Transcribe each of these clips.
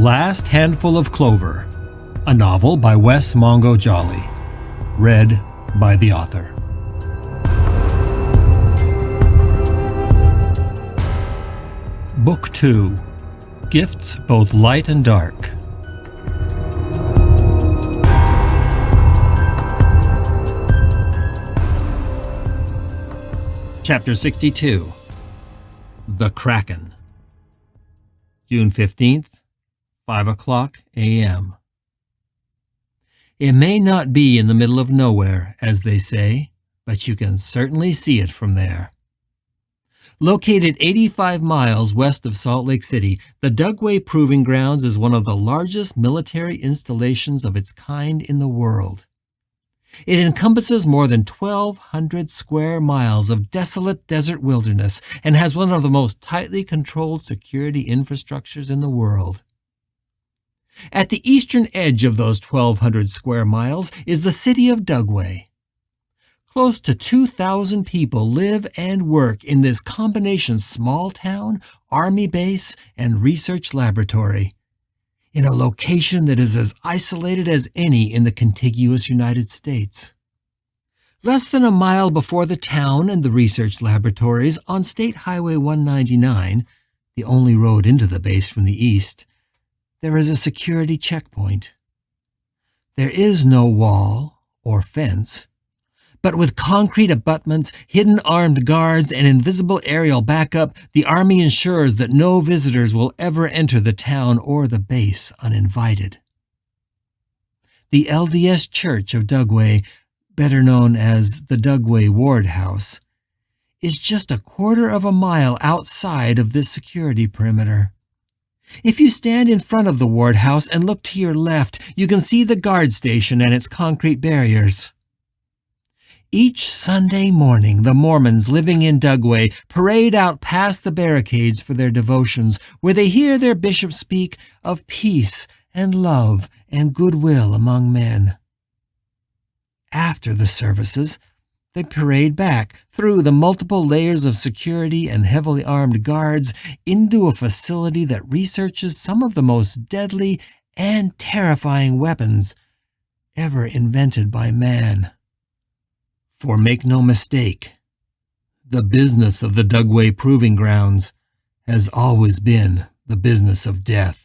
Last Handful of Clover, a novel by Wess Mongo Jolley, read by the author. Book 2, Gifts Both Light and Dark. Chapter 62, The Kraken. June 15th, 5 o'clock a.m. It may not be in the middle of nowhere, as they say, but you can certainly see it from there. Located 85 miles west of Salt Lake City, the Dugway Proving Grounds is one of the largest military installations of its kind in the world. It encompasses more than 1,200 square miles of desolate desert wilderness and has one of the most tightly controlled security infrastructures in the world. At the eastern edge of those 1,200 square miles is the city of Dugway. Close to 2,000 people live and work in this combination small town, army base, and research laboratory, in a location that is as isolated as any in the contiguous United States. Less than a mile before the town and the research laboratories on State Highway 199, the only road into the base from the east, there is a security checkpoint. There is no wall or fence, but with concrete abutments, hidden armed guards, and invisible aerial backup, the Army ensures that no visitors will ever enter the town or the base uninvited. The LDS Church of Dugway, better known as the Dugway Ward House, is just a quarter of a mile outside of this security perimeter. If you stand in front of the ward house and look to your left, you can see the guard station and its concrete barriers. Each Sunday morning, the Mormons living in Dugway parade out past the barricades for their devotions, where they hear their bishop speak of peace and love and goodwill among men. After the services, they parade back through the multiple layers of security and heavily armed guards into a facility that researches some of the most deadly and terrifying weapons ever invented by man. For make no mistake, the business of the Dugway Proving Grounds has always been the business of death.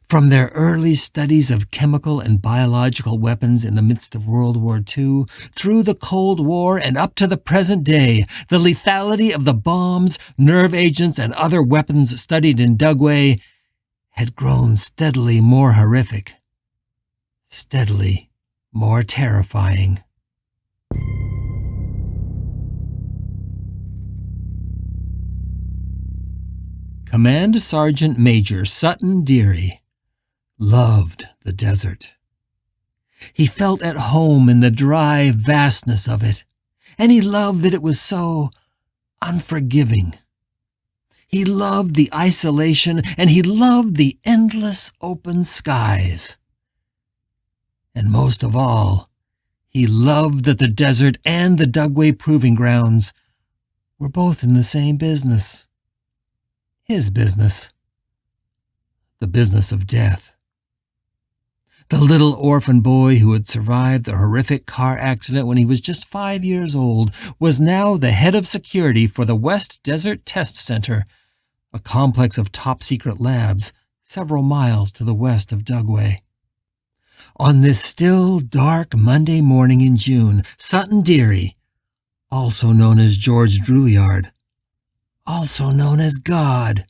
From their early studies of chemical and biological weapons in the midst of World War II, through the Cold War and up to the present day, the lethality of the bombs, nerve agents, and other weapons studied in Dugway had grown steadily more horrific, steadily more terrifying. Command Sergeant Major Sutton Deary loved the desert. He felt at home in the dry vastness of it, and he loved that it was so unforgiving. He loved the isolation, and he loved the endless open skies. And most of all, he loved that the desert and the Dugway Proving Grounds were both in the same business. His business. The business of death. The little orphan boy who had survived the horrific car accident when he was just 5 years old was now the head of security for the West Desert Test Center, a complex of top-secret labs several miles to the west of Dugway. On this still, dark Monday morning in June, Sutton Deary, also known as George Drouillard, also known as God,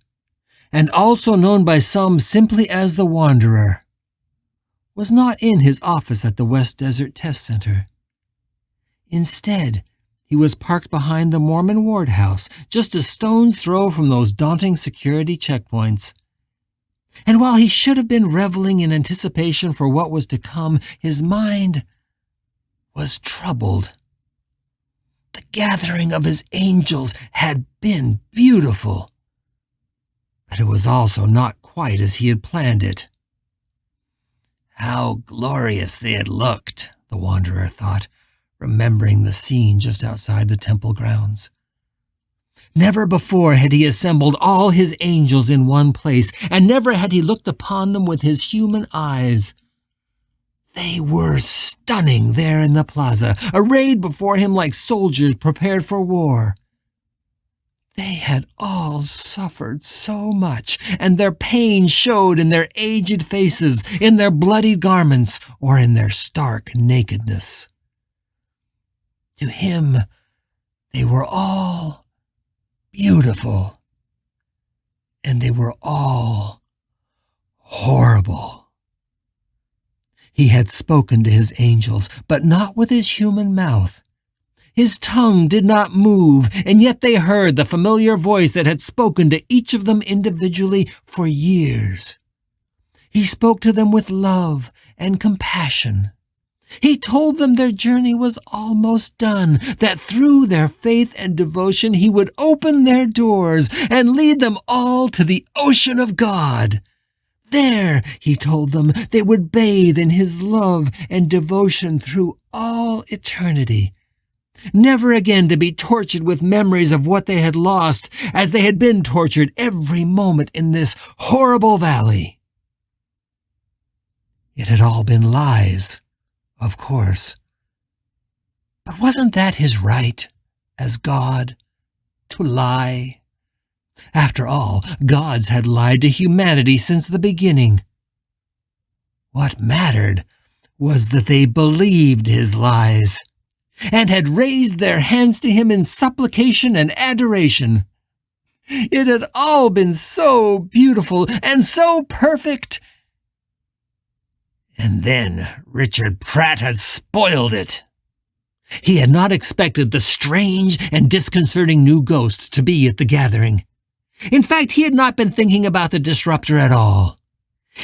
and also known by some simply as the Wanderer, was not in his office at the West Desert Test Center. Instead, he was parked behind the Mormon Ward House, just a stone's throw from those daunting security checkpoints. And while he should have been reveling in anticipation for what was to come, his mind was troubled. The gathering of his angels had been beautiful, but it was also not quite as he had planned it. How glorious they had looked, the Wanderer thought, remembering the scene just outside the temple grounds. Never before had he assembled all his angels in one place, and never had he looked upon them with his human eyes. They were stunning there in the plaza, arrayed before him like soldiers prepared for war. They had all suffered so much, and their pain showed in their aged faces, in their bloodied garments, or in their stark nakedness. To him, they were all beautiful, and they were all horrible. He had spoken to his angels, but not with his human mouth. His tongue did not move, and yet they heard the familiar voice that had spoken to each of them individually for years. He spoke to them with love and compassion. He told them their journey was almost done, that through their faith and devotion he would open their doors and lead them all to the ocean of God. There, he told them, they would bathe in his love and devotion through all eternity, never again to be tortured with memories of what they had lost, as they had been tortured every moment in this horrible valley. It had all been lies, of course. But wasn't that his right, as God, to lie? After all, gods had lied to humanity since the beginning. What mattered was that they believed his lies, and had raised their hands to him in supplication and adoration. It had all been so beautiful and so perfect. And then Richard Pratt had spoiled it. He had not expected the strange and disconcerting new ghost to be at the gathering. In fact, he had not been thinking about the disruptor at all.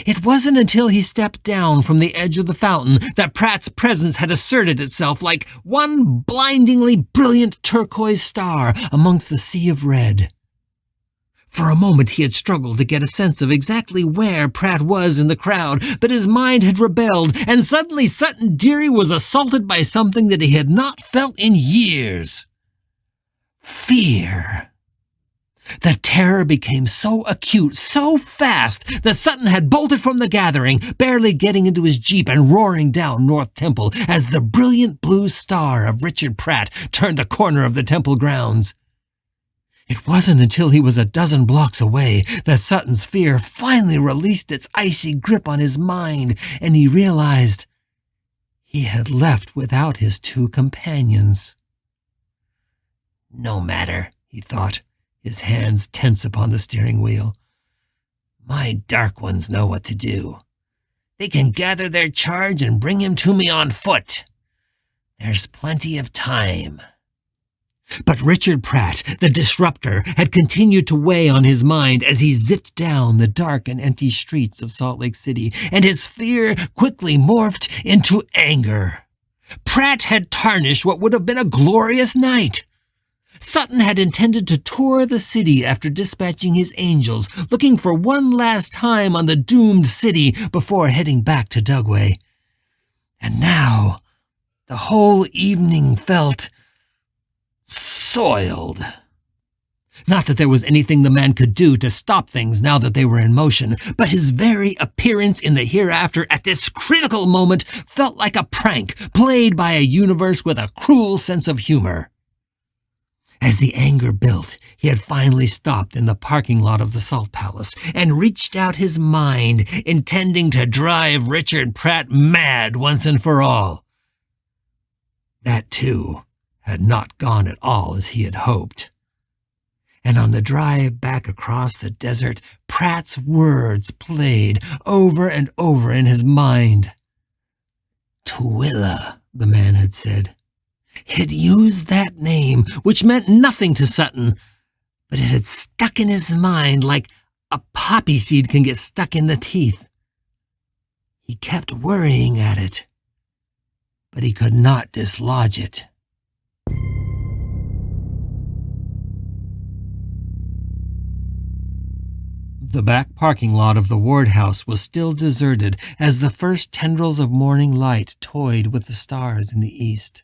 It wasn't until he stepped down from the edge of the fountain that Pratt's presence had asserted itself like one blindingly brilliant turquoise star amongst the sea of red. For a moment he had struggled to get a sense of exactly where Pratt was in the crowd, but his mind had rebelled, and suddenly Sutton Deary was assaulted by something that he had not felt in years. Fear. The terror became so acute, so fast, that Sutton had bolted from the gathering, barely getting into his jeep and roaring down North Temple as the brilliant blue star of Richard Pratt turned the corner of the temple grounds. It wasn't until he was a dozen blocks away that Sutton's fear finally released its icy grip on his mind, and he realized he had left without his two companions. No matter, he thought, his hands tense upon the steering wheel. My dark ones know what to do. They can gather their charge and bring him to me on foot. There's plenty of time. But Richard Pratt, the disruptor, had continued to weigh on his mind as he zipped down the dark and empty streets of Salt Lake City, and his fear quickly morphed into anger. Pratt had tarnished what would have been a glorious night. Sutton had intended to tour the city after dispatching his angels, looking for one last time on the doomed city before heading back to Dugway. And now, the whole evening felt soiled. Not that there was anything the man could do to stop things now that they were in motion, but his very appearance in the hereafter at this critical moment felt like a prank played by a universe with a cruel sense of humor. As the anger built, he had finally stopped in the parking lot of the Salt Palace and reached out his mind, intending to drive Richard Pratt mad once and for all. That, too, had not gone at all as he had hoped. And on the drive back across the desert, Pratt's words played over and over in his mind. Twila, the man had said. He had used that name, which meant nothing to Sutton, but it had stuck in his mind like a poppy seed can get stuck in the teeth. He kept worrying at it, but he could not dislodge it. The back parking lot of the ward house was still deserted as the first tendrils of morning light toyed with the stars in the east.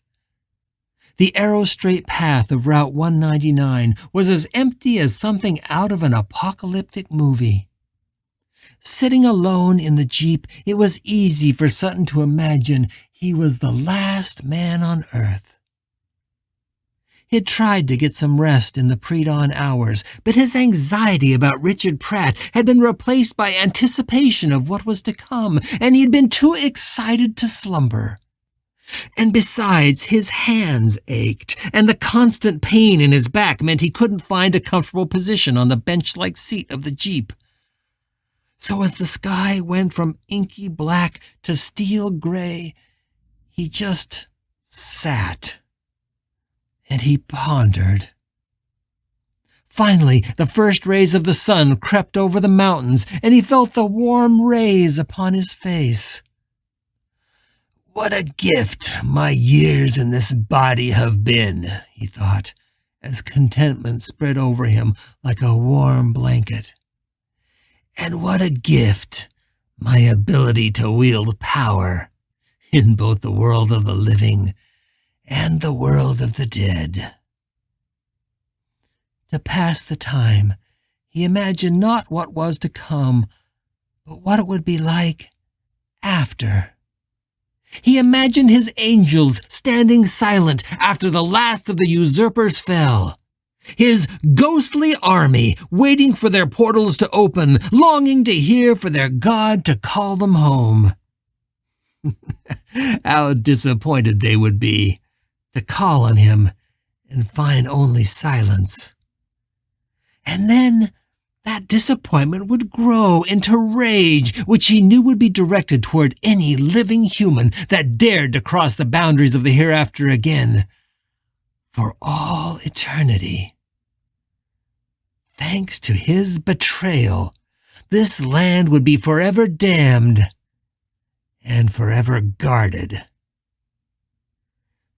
The arrow-straight path of Route 199 was as empty as something out of an apocalyptic movie. Sitting alone in the Jeep, it was easy for Sutton to imagine he was the last man on Earth. He'd tried to get some rest in the pre-dawn hours, but his anxiety about Richard Pratt had been replaced by anticipation of what was to come, and he'd been too excited to slumber. And besides, his hands ached, and the constant pain in his back meant he couldn't find a comfortable position on the bench-like seat of the Jeep. So as the sky went from inky black to steel gray, he just sat. And he pondered. Finally, the first rays of the sun crept over the mountains, and he felt the warm rays upon his face. What a gift my years in this body have been, he thought, as contentment spread over him like a warm blanket. And what a gift my ability to wield power in both the world of the living and the world of the dead. To pass the time, he imagined not what was to come, but what it would be like after. He imagined his angels standing silent after the last of the usurpers fell, his ghostly army waiting for their portals to open, longing to hear for their God to call them home. How disappointed they would be to call on him and find only silence. And then that disappointment would grow into rage, which he knew would be directed toward any living human that dared to cross the boundaries of the hereafter again, for all eternity. Thanks to his betrayal, this land would be forever damned and forever guarded.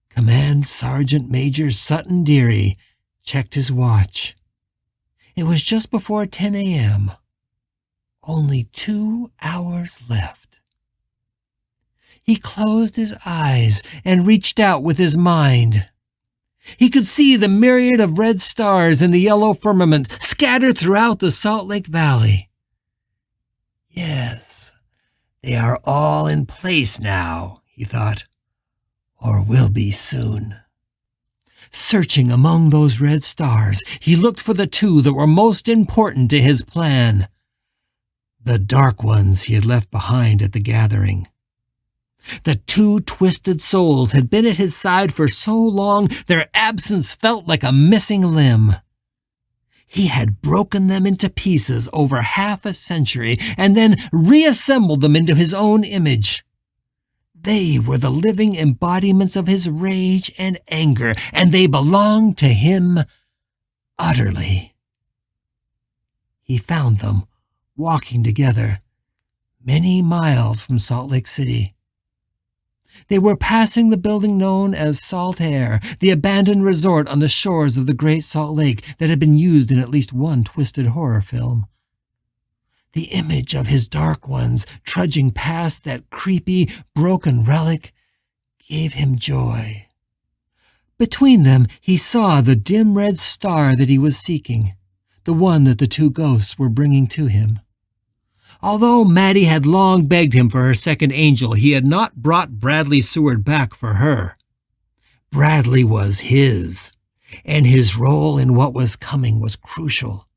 Command Sergeant Major Sutton Deary checked his watch. It was just before 10 a.m. Only 2 hours left. He closed his eyes and reached out with his mind. He could see the myriad of red stars in the yellow firmament scattered throughout the Salt Lake Valley. Yes, they are all in place now, he thought, or will be soon. Searching among those red stars, he looked for the two that were most important to his plan. The dark ones he had left behind at the gathering. The two twisted souls had been at his side for so long their absence felt like a missing limb. He had broken them into pieces over half a century and then reassembled them into his own image. They were the living embodiments of his rage and anger, and they belonged to him utterly. He found them walking together many miles from Salt Lake City. They were passing the building known as Salt Air, the abandoned resort on the shores of the Great Salt Lake that had been used in at least one twisted horror film. The image of his dark ones trudging past that creepy, broken relic gave him joy. Between them, he saw the dim red star that he was seeking, the one that the two ghosts were bringing to him. Although Maddie had long begged him for her second angel, he had not brought Bradley Seward back for her. Bradley was his, and his role in what was coming was crucial.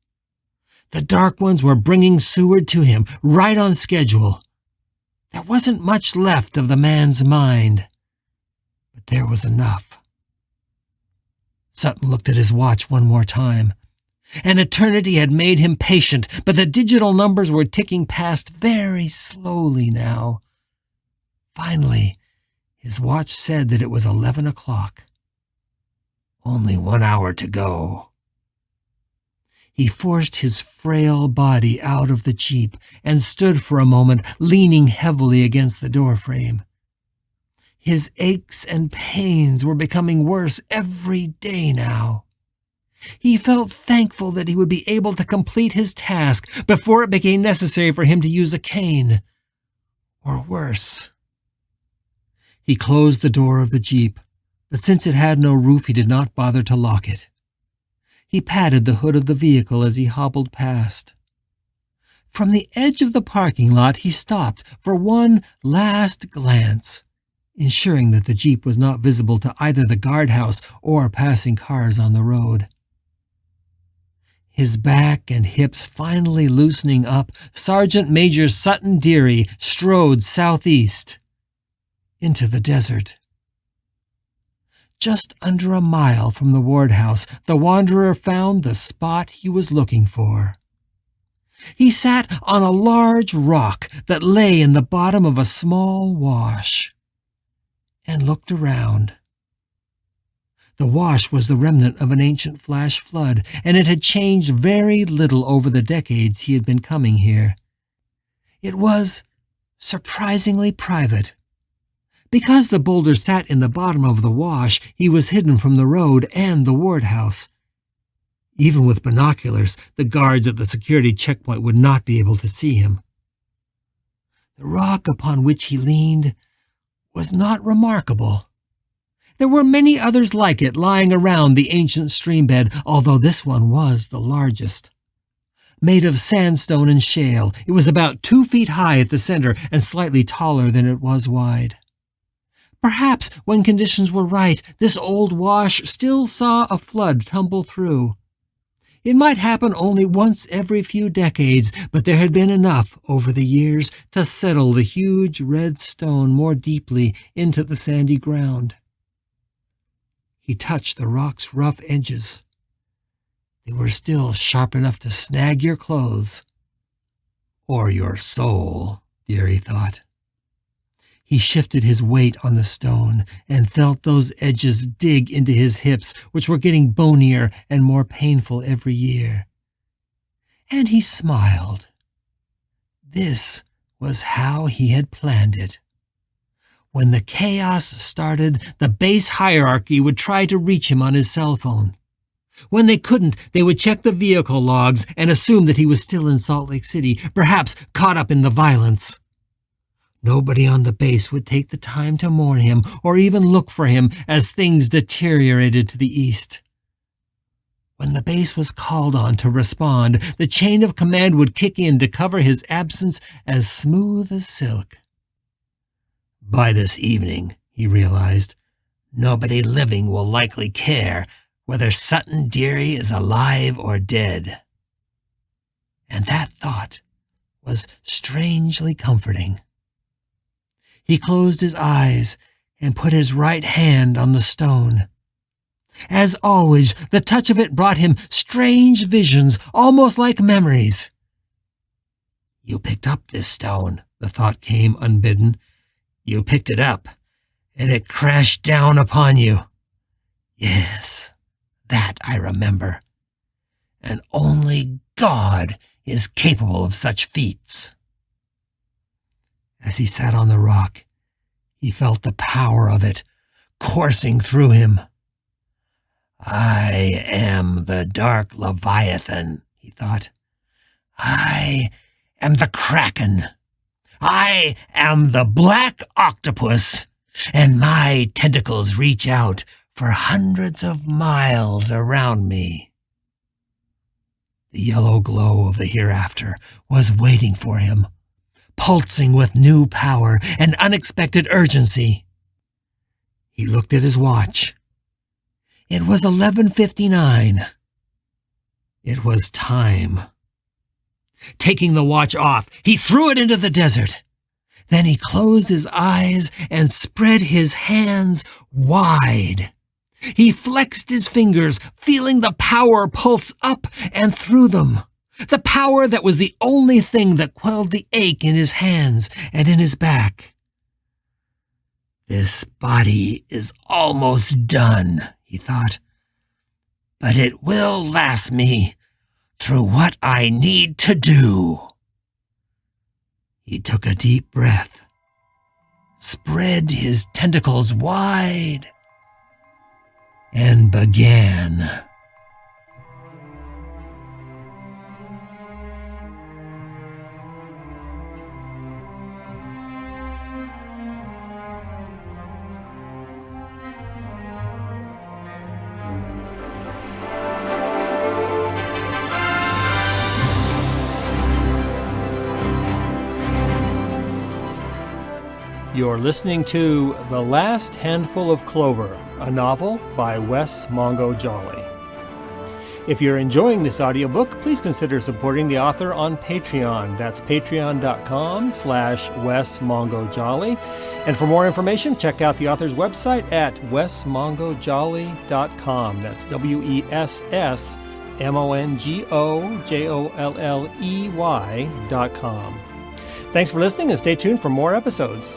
The Dark Ones were bringing Seward to him, right on schedule. There wasn't much left of the man's mind, but there was enough. Sutton looked at his watch one more time. An eternity had made him patient, but the digital numbers were ticking past very slowly now. Finally, his watch said that it was 11 o'clock. Only 1 hour to go. He forced his frail body out of the Jeep and stood for a moment, leaning heavily against the doorframe. His aches and pains were becoming worse every day now. He felt thankful that he would be able to complete his task before it became necessary for him to use a cane. Or worse. He closed the door of the Jeep, but since it had no roof, he did not bother to lock it. He patted the hood of the vehicle as he hobbled past. From the edge of the parking lot, he stopped for one last glance, ensuring that the Jeep was not visible to either the guardhouse or passing cars on the road. His back and hips finally loosening up, Sergeant Major Sutton Deary strode southeast into the desert. Just under a mile from the ward house, the wanderer found the spot he was looking for. He sat on a large rock that lay in the bottom of a small wash and looked around. The wash was the remnant of an ancient flash flood, and it had changed very little over the decades he had been coming here. It was surprisingly private. Because the boulder sat in the bottom of the wash, he was hidden from the road and the ward house. Even with binoculars, the guards at the security checkpoint would not be able to see him. The rock upon which he leaned was not remarkable. There were many others like it lying around the ancient streambed, although this one was the largest. Made of sandstone and shale, it was about 2 feet high at the center and slightly taller than it was wide. Perhaps, when conditions were right, this old wash still saw a flood tumble through. It might happen only once every few decades, but there had been enough over the years to settle the huge red stone more deeply into the sandy ground. He touched the rock's rough edges. They were still sharp enough to snag your clothes. Or your soul, Deary thought. He shifted his weight on the stone and felt those edges dig into his hips, which were getting bonier and more painful every year. And he smiled. This was how he had planned it. When the chaos started, the base hierarchy would try to reach him on his cell phone. When they couldn't, they would check the vehicle logs and assume that he was still in Salt Lake City, perhaps caught up in the violence. Nobody on the base would take the time to mourn him or even look for him as things deteriorated to the east. When the base was called on to respond, the chain of command would kick in to cover his absence as smooth as silk. By this evening, he realized, nobody living will likely care whether Sutton Deary is alive or dead. And that thought was strangely comforting. He closed his eyes and put his right hand on the stone. As always, the touch of it brought him strange visions, almost like memories. You picked up this stone, the thought came unbidden. You picked it up, and it crashed down upon you. Yes, that I remember. And only God is capable of such feats. As he sat on the rock, he felt the power of it coursing through him. I am the dark Leviathan, he thought. I am the Kraken. I am the black octopus, and my tentacles reach out for hundreds of miles around me. The yellow glow of the hereafter was waiting for him, pulsing with new power and unexpected urgency. He looked at his watch. It was 11:59. It was time. Taking the watch off, he threw it into the desert. Then he closed his eyes and spread his hands wide. He flexed his fingers, feeling the power pulse up and through them. The power that was the only thing that quelled the ache in his hands and in his back. This body is almost done, he thought, but it will last me through what I need to do. He took a deep breath, spread his tentacles wide, and began. You're listening to The Last Handful of Clover, a novel by Wess Mongo Jolley. If you're enjoying this audiobook, please consider supporting the author on Patreon. That's patreon.com/Wess Mongo Jolley. And for more information, check out the author's website at wessmongojolley.com. That's WESSMONGOJOLLEY.com. Thanks for listening and stay tuned for more episodes.